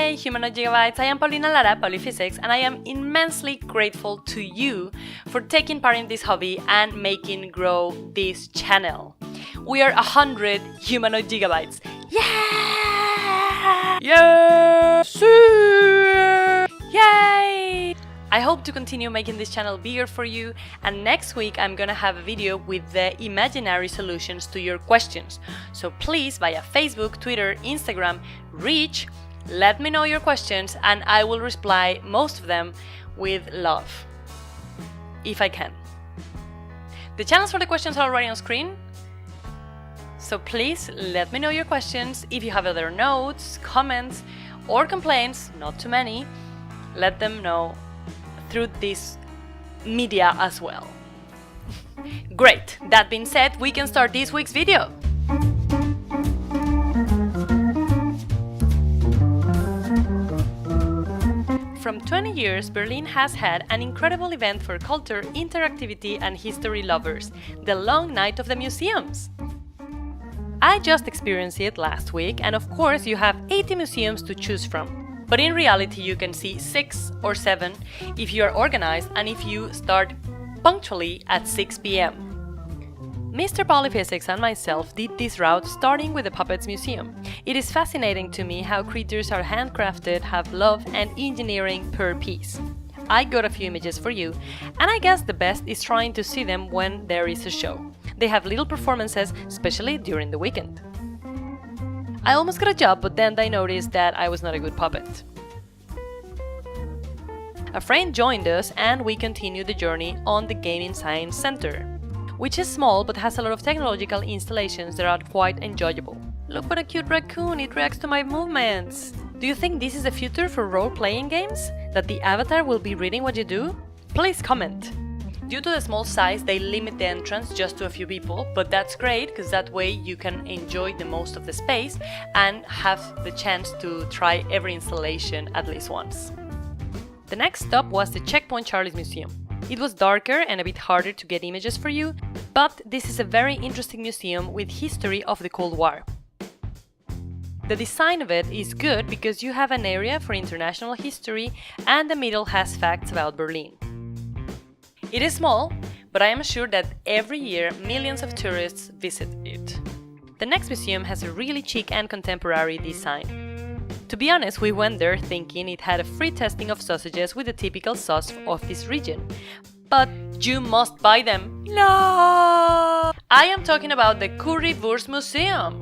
Hey, Humanoid Gigabytes, I am Paulina Lara, Pauliphysics, and I am immensely grateful to you for taking part in this hobby and making grow this channel. We are 100 Humanoid Gigabytes. Yeah! Yes! Yay! I hope to continue making this channel bigger for you, and next week I'm gonna have a video with the imaginary solutions to your questions. So please, via Facebook, Twitter, Instagram, let me know your questions and I will reply most of them with love, if I can. The channels for the questions are already on screen, so please let me know your questions. If you have other notes, comments or complaints, not too many, let them know through this media as well. Great! That being said, we can start this week's video. From 20 years, Berlin has had an incredible event for culture, interactivity and history lovers, the Long Night of the Museums. I just experienced it last week, and of course you have 80 museums to choose from. But in reality you can see 6 or 7 if you are organized and if you start punctually at 6 p.m. Mr. Pauliphysics and myself did this route starting with the Puppets Museum. It is fascinating to me how creatures are handcrafted, have love and engineering per piece. I got a few images for you, and I guess the best is trying to see them when there is a show. They have little performances, especially during the weekend. I almost got a job, but then I noticed that I was not a good puppet. A friend joined us and we continued the journey on the Gaming Science Center, which is small but has a lot of technological installations that are quite enjoyable. Look what a cute raccoon, it reacts to my movements! Do you think this is the future for role-playing games? That the avatar will be reading what you do? Please comment! Due to the small size, they limit the entrance just to a few people, but that's great because that way you can enjoy the most of the space and have the chance to try every installation at least once. The next stop was the Checkpoint Charlie's Museum. It was darker and a bit harder to get images for you, but this is a very interesting museum with history of the Cold War. The design of it is good because you have an area for international history and the middle has facts about Berlin. It is small, but I am sure that every year millions of tourists visit it. The next museum has a really chic and contemporary design. To be honest, we went there thinking it had a free testing of sausages with the typical sauce of this region. But you must buy them! No! I am talking about the Currywurst Museum!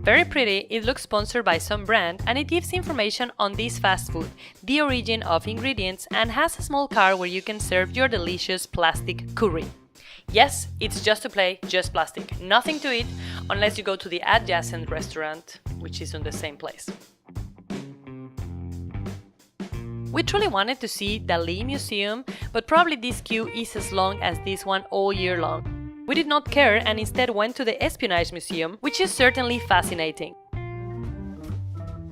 Very pretty, it looks sponsored by some brand and it gives information on this fast food, the origin of ingredients, and has a small car where you can serve your delicious plastic curry. Yes, it's just to play, just plastic, nothing to eat unless you go to the adjacent restaurant, which is on the same place. We truly wanted to see the Lee Museum, but probably this queue is as long as this one all year long. We did not care and instead went to the Espionage Museum, which is certainly fascinating.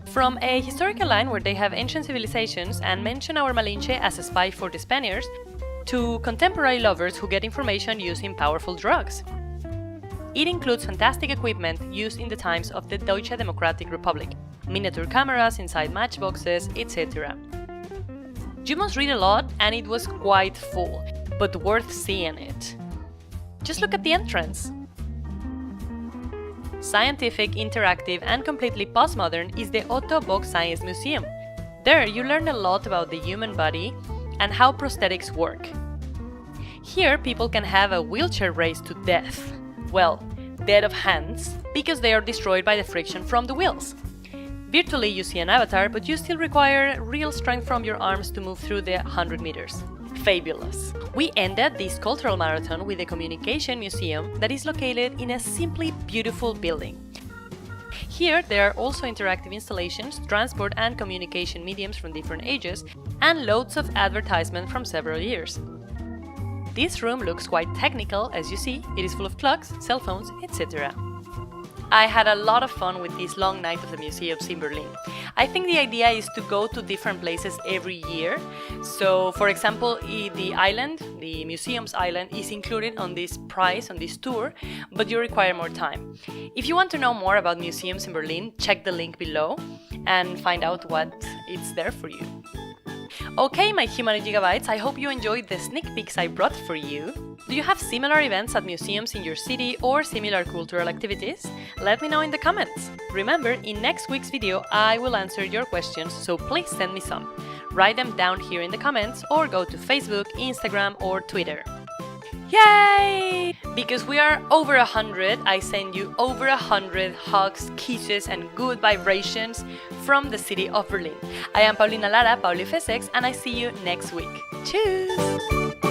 From a historical line where they have ancient civilizations and mention our Malinche as a spy for the Spaniards, to contemporary lovers who get information using powerful drugs. It includes fantastic equipment used in the times of the Deutsche Democratic Republic, miniature cameras inside matchboxes, etc. You must read a lot and it was quite full, but worth seeing it. Just look at the entrance! Scientific, interactive and completely postmodern is the Otto Bock Science Museum. There you learn a lot about the human body and how prosthetics work. Here people can have a wheelchair race to death. Well, dead of hands, because they are destroyed by the friction from the wheels. Virtually you see an avatar, but you still require real strength from your arms to move through the 100 meters. Fabulous! We ended this cultural marathon with the Communication Museum that is located in a simply beautiful building. Here there are also interactive installations, transport and communication mediums from different ages, and loads of advertisement from several years. This room looks quite technical, as you see, it is full of clocks, cell phones, etc. I had a lot of fun with this Long Night of the Museums in Berlin. I think the idea is to go to different places every year. So, for example, the island, the museum's island, is included on this price, on this tour, but you require more time. If you want to know more about museums in Berlin, check the link below. and find out what it's there for you. Okay, my humanity gigabytes, I hope you enjoyed the sneak peeks I brought for you. Do you have similar events at museums in your city or similar cultural activities? Let me know in the comments. Remember, in next week's video I will answer your questions, so please send me some. Write them down here in the comments or go to Facebook, Instagram or Twitter. Yay! Because we are over 100, I send you over 100 hugs, kisses and good vibrations from the city of Berlin. I am Paulina Lara, Pauliphysics, and I see you next week. Cheers!